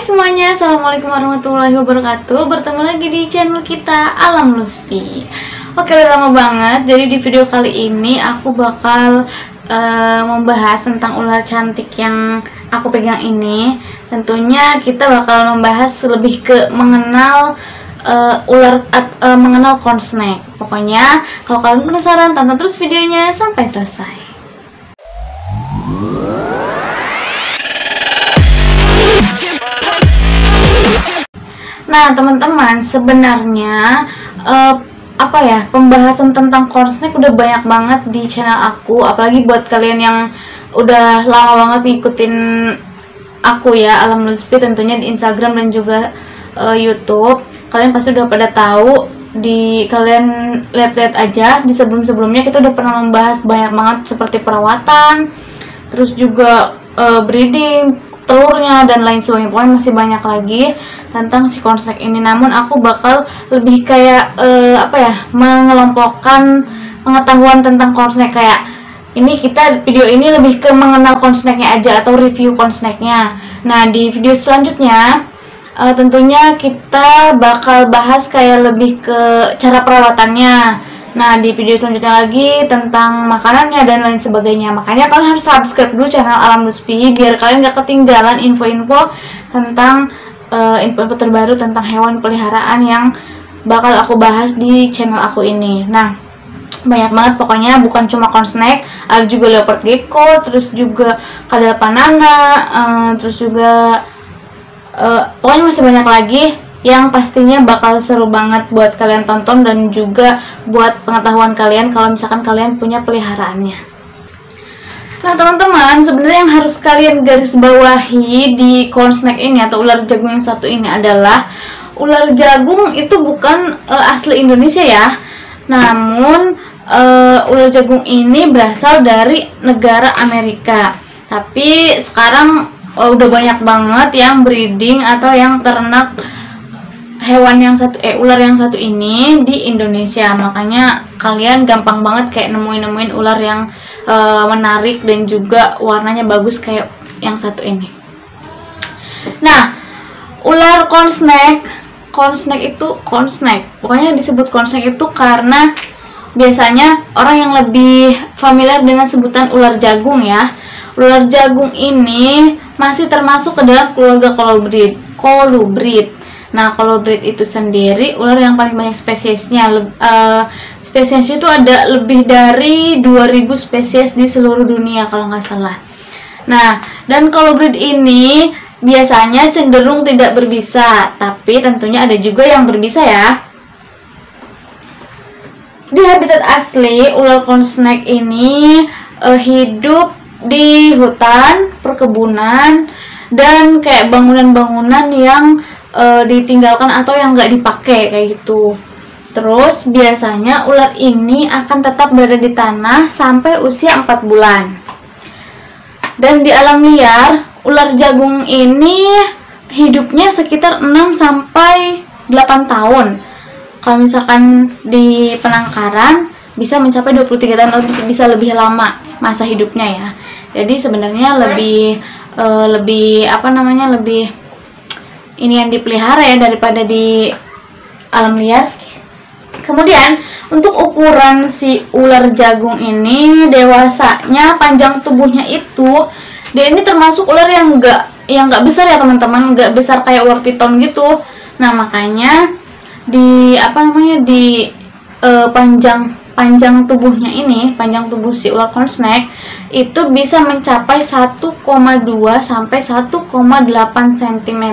semuanya, assalamualaikum warahmatullahi wabarakatuh. Bertemu lagi di channel kita Alam Luspi. Oke, udah lama banget. Jadi di video kali ini aku bakal membahas tentang ular cantik yang aku pegang ini. Tentunya kita bakal membahas lebih ke mengenal mengenal corn snake. Pokoknya kalau kalian penasaran, tonton terus videonya sampai selesai. Nah, teman-teman, sebenarnya pembahasan tentang corn snake udah banyak banget di channel aku, apalagi buat kalian yang udah lama banget ngikutin aku ya, Alam Luspi, tentunya di Instagram dan juga YouTube. Kalian pasti udah pada tahu, kalian lihat-lihat aja di sebelum-sebelumnya kita udah pernah membahas banyak banget seperti perawatan, terus juga breeding, telurnya, dan lain sebagainya. Pokoknya masih banyak lagi tentang si corn snake ini. Namun aku bakal lebih kayak mengelompokkan pengetahuan tentang corn snake. Kayak video ini lebih ke mengenal corn snake-nya aja, atau review corn snake-nya. Nah, di video selanjutnya tentunya kita bakal bahas kayak lebih ke cara perawatannya. Nah, di video selanjutnya lagi tentang makanannya dan lain sebagainya. Makanya kalian harus subscribe dulu channel Alam Luspi biar kalian gak ketinggalan info-info tentang info-info terbaru tentang hewan peliharaan yang bakal aku bahas di channel aku ini. Nah, banyak banget pokoknya, bukan cuma corn snake, ada juga leopard gecko, terus juga kadal panana, terus juga pokoknya masih banyak lagi yang pastinya bakal seru banget buat kalian tonton dan juga buat pengetahuan kalian kalau misalkan kalian punya peliharaannya. Nah, teman-teman, sebenarnya yang harus kalian garis bawahi di corn snake ini atau ular jagung yang satu ini adalah ular jagung itu bukan asli Indonesia ya. Namun ular jagung ini berasal dari negara Amerika. Tapi sekarang udah banyak banget yang breeding atau yang ternak ular yang satu ini di Indonesia. Makanya kalian gampang banget kayak nemuin ular yang menarik dan juga warnanya bagus kayak yang satu ini. Nah, ular corn snake pokoknya disebut corn snake itu karena biasanya orang yang lebih familiar dengan sebutan ular jagung ya. Ular jagung ini masih termasuk ke dalam keluarga colubrid. Nah, colubrid itu sendiri ular yang paling banyak spesiesnya. Spesiesnya itu ada lebih dari 2000 spesies di seluruh dunia kalau nggak salah. Nah, dan colubrid ini biasanya cenderung tidak berbisa, tapi tentunya ada juga yang berbisa ya. Di habitat asli, ular corn snake ini hidup di hutan, perkebunan, dan kayak bangunan-bangunan yang ditinggalkan atau yang nggak dipakai kayak gitu. Terus biasanya ular ini akan tetap berada di tanah sampai usia 4 bulan. Dan di alam liar, ular jagung ini hidupnya sekitar 6 sampai 8 tahun. Kalau misalkan di penangkaran bisa mencapai 23 tahun atau bisa lebih lama masa hidupnya ya. Jadi sebenarnya lebih ini yang dipelihara ya daripada di alam liar. Kemudian untuk ukuran si ular jagung ini, dewasanya panjang tubuhnya itu, dia ini termasuk ular yang nggak besar ya teman-teman, nggak besar kayak ular piton gitu. Nah, makanya panjang tubuhnya ini, panjang tubuh si ular corn snake itu bisa mencapai 1,2 sampai 1,8 cm.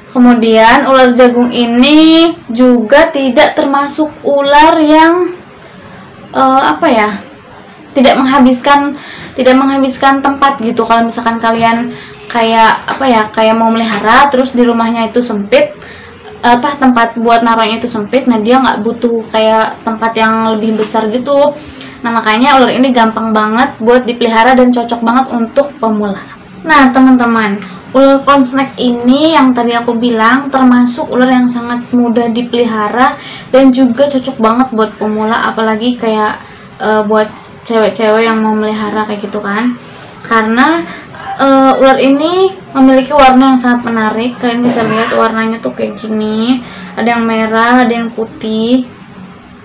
Kemudian ular jagung ini juga tidak termasuk ular yang tidak menghabiskan tempat gitu. Kalau misalkan kalian kayak mau melihara terus di rumahnya itu sempit, tempat buat naruhnya itu sempit, nah dia nggak butuh kayak tempat yang lebih besar gitu. Nah, makanya ular ini gampang banget buat dipelihara dan cocok banget untuk pemula. Nah, teman-teman, ular corn snake ini yang tadi aku bilang termasuk ular yang sangat mudah dipelihara dan juga cocok banget buat pemula, apalagi kayak buat cewek-cewek yang mau melihara kayak gitu kan. Karena ular ini memiliki warna yang sangat menarik. Kalian bisa lihat warnanya tuh kayak gini, ada yang merah, ada yang putih,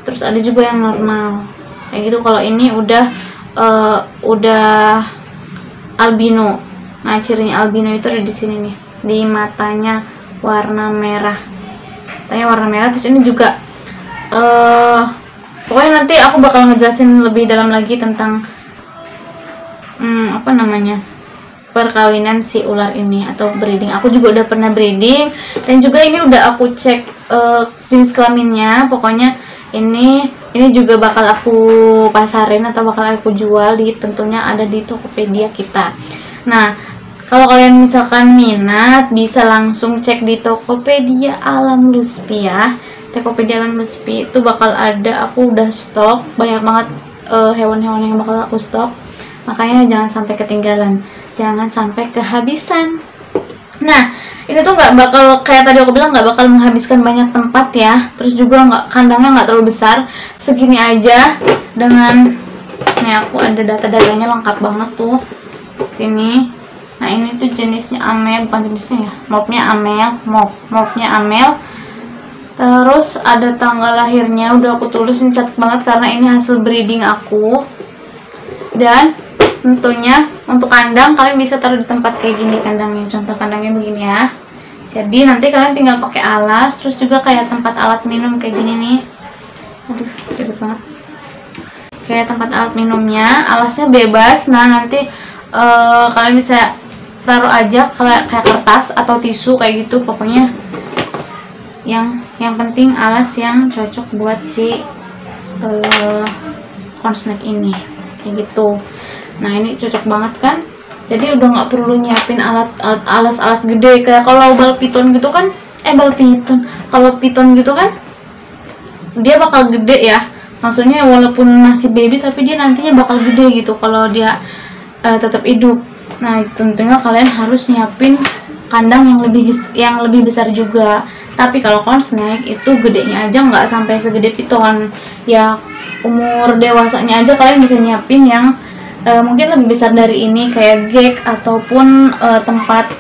terus ada juga yang normal kayak gitu. Kalau ini udah albino. Nah, cirinya albino itu ada di sini nih, di matanya warna merah. Matanya warna merah, terus ini juga pokoknya nanti aku bakal ngejelasin lebih dalam lagi tentang perkawinan si ular ini atau breeding. Aku juga udah pernah breeding, dan juga ini udah aku cek jenis kelaminnya. Pokoknya ini juga bakal aku pasarin atau bakal aku jual, tentunya ada di Tokopedia kita. Nah, kalau kalian misalkan minat, bisa langsung cek di Tokopedia Alam Luspi ya. Tokopedia Alam Luspi itu bakal ada, aku udah stok banyak banget hewan-hewan yang bakal aku stok. Makanya jangan sampai ketinggalan, jangan sampai kehabisan. Nah, ini tuh nggak bakal, kayak tadi aku bilang, nggak bakal menghabiskan banyak tempat ya. Terus juga kandangnya nggak terlalu besar, segini aja. Dengan nih, aku ada data-datanya lengkap banget tuh sini. Nah, ini tuh jenisnya amel, bukan jenisnya ya, mopnya amel. Terus ada tanggal lahirnya, udah aku tulis, ini catat banget karena ini hasil breeding aku. Dan tentunya untuk kandang kalian bisa taruh di tempat kayak gini kandangnya. Contoh kandangnya begini ya. Jadi nanti kalian tinggal pakai alas, terus juga kayak tempat alat minum kayak gini nih. Aduh, ribet banget. Kayak tempat alat minumnya, alasnya bebas. Nah, nanti kalian bisa taruh aja kayak kertas atau tisu kayak gitu. Pokoknya yang penting alas yang cocok buat si corn snake ini kayak gitu. Nah, ini cocok banget kan, jadi udah nggak perlu nyiapin alas gede kayak kalau piton gitu kan, kalau piton gitu kan dia bakal gede ya, maksudnya walaupun masih baby tapi dia nantinya bakal gede gitu kalau dia tetap hidup. Nah, tentunya kalian harus nyiapin kandang yang lebih besar juga. Tapi kalau corn snake itu gedenya aja nggak sampai segede piton ya, umur dewasanya aja kalian bisa nyiapin yang mungkin lebih besar dari ini, kayak gek ataupun tempat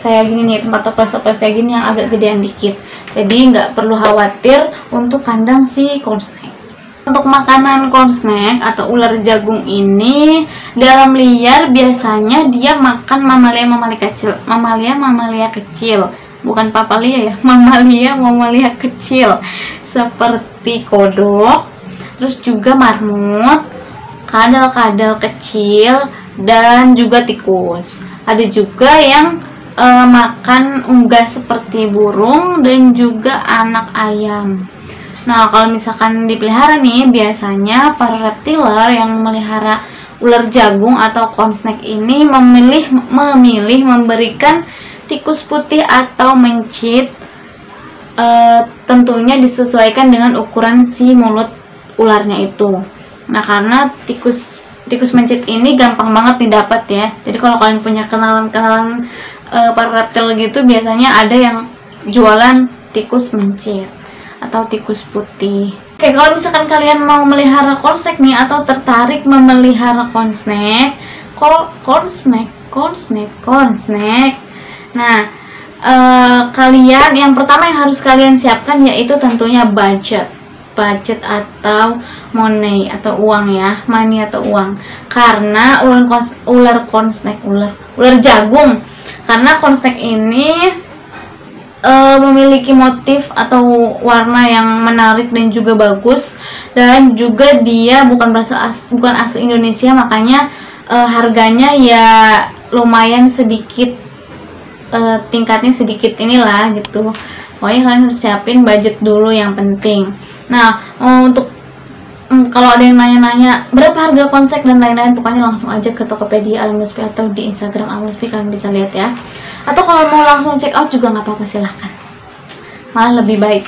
kayak gini nih, tempat toples kayak gini yang agak gedean dikit. Jadi nggak perlu khawatir untuk kandang si corn snake. Untuk makanan corn snake atau ular jagung ini dalam liar biasanya dia makan mamalia kecil, bukan papalia ya, mamalia kecil seperti kodok, terus juga marmut, kadal kecil, dan juga tikus. Ada juga yang makan unggas seperti burung dan juga anak ayam. Nah, kalau misalkan dipelihara nih, biasanya para reptiler yang memelihara ular jagung atau corn snake ini memilih memberikan tikus putih atau mencit. Tentunya disesuaikan dengan ukuran si mulut ularnya itu. Nah, karena tikus mencit ini gampang banget didapat ya. Jadi kalau kalian punya kenalan para reptil gitu, biasanya ada yang jualan tikus mencit atau tikus putih. Oke, kalau misalkan kalian mau melihara corn snake nih, atau tertarik memelihara corn snake. Nah, kalian yang pertama yang harus kalian siapkan yaitu tentunya budget atau money atau uang ya, money atau uang. Karena ular jagung, karena corn snake ini memiliki motif atau warna yang menarik dan juga bagus, dan juga dia bukan asli Indonesia, makanya harganya ya lumayan sedikit, tingkatnya sedikit inilah gitu. Pokoknya kalian harus siapin budget dulu yang penting. Nah, untuk kalau ada yang nanya-nanya berapa harga corn snake dan lain-lain, pokoknya langsung aja ke Tokopedia Alam Luspi atau di Instagram Alam Luspi, kalian bisa lihat ya. Atau kalau mau langsung check out juga nggak apa-apa, silahkan, malah lebih baik.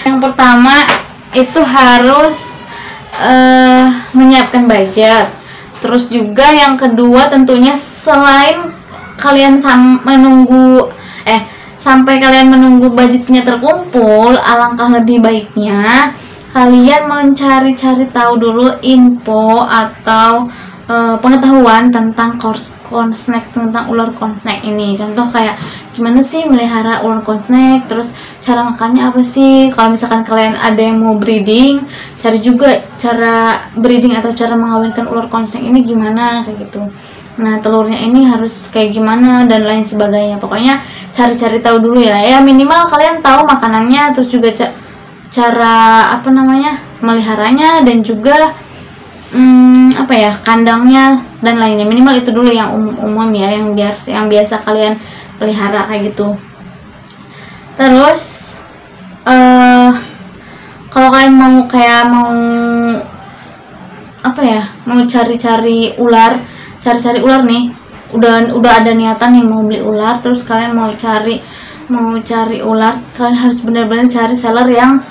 Yang pertama itu harus menyiapkan budget. Terus juga yang kedua tentunya, selain kalian sampai kalian menunggu budgetnya terkumpul, alangkah lebih baiknya kalian mencari-cari tahu dulu info atau pengetahuan tentang konsnek, tentang ular konsnek ini. Contoh kayak gimana sih melihara ular konsnek, terus cara makannya apa sih. Kalau misalkan kalian ada yang mau breeding, cari juga cara breeding atau cara mengawinkan ular konsnek ini gimana kayak gitu. Nah, telurnya ini harus kayak gimana dan lain sebagainya. Pokoknya cari-cari tahu dulu ya. Ya minimal kalian tahu makanannya, terus juga cara apa namanya meliharanya, dan juga apa ya, kandangnya dan lainnya. Minimal itu dulu yang umum ya, yang biasa kalian pelihara kayak gitu. Terus kalau kalian mau apa ya, mau cari-cari ular nih, udah ada niatan nih mau beli ular, terus kalian mau cari ular, kalian harus benar-benar cari seller yang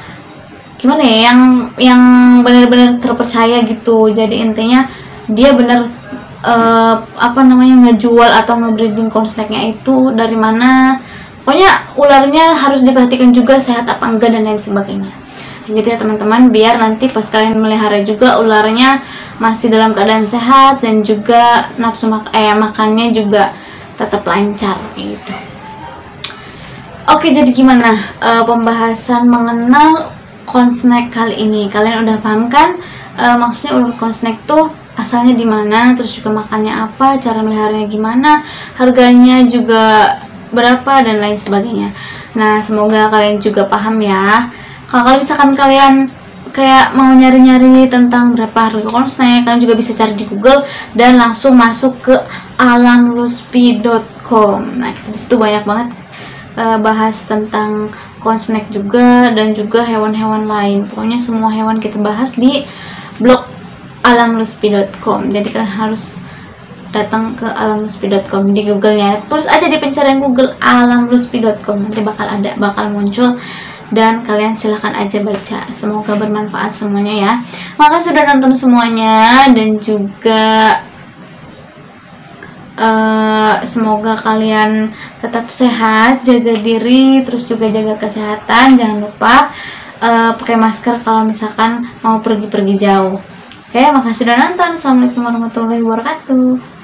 gimana ya, yang benar-benar terpercaya gitu. Jadi intinya dia benar apa namanya, ngejual atau ngebreeding konsneknya itu dari mana. Pokoknya ularnya harus diperhatikan juga sehat apa enggak dan lain sebagainya gitu ya teman-teman, biar nanti pas kalian melihara juga ularnya masih dalam keadaan sehat dan juga nafsu makannya juga tetap lancar gitu. Oke, jadi gimana pembahasan mengenal konsnek kali ini? Kalian udah paham kan maksudnya ular konsnek tuh asalnya di mana, terus juga makannya apa, cara meliharanya gimana, harganya juga berapa dan lain sebagainya. Nah, semoga kalian juga paham ya. Kalau misalkan kalian kayak mau nyari-nyari tentang berapa harga konsnek, kalian juga bisa cari di Google dan langsung masuk ke alamluspi.com. Nah, di situ banyak banget bahas tentang konsnek juga dan juga hewan-hewan lain. Pokoknya semua hewan kita bahas di blog alamluspi.com. Jadi kalian harus datang ke alamluspi.com di Google-nya. Tulis aja di pencarian Google alamluspi.com, nanti bakal muncul dan kalian silahkan aja baca. Semoga bermanfaat semuanya ya. Makasih sudah nonton semuanya, dan juga semoga kalian tetap sehat, jaga diri, terus juga jaga kesehatan. Jangan lupa pakai masker kalau misalkan mau pergi-pergi jauh. Oke, makasih sudah nonton. Assalamualaikum warahmatullahi wabarakatuh.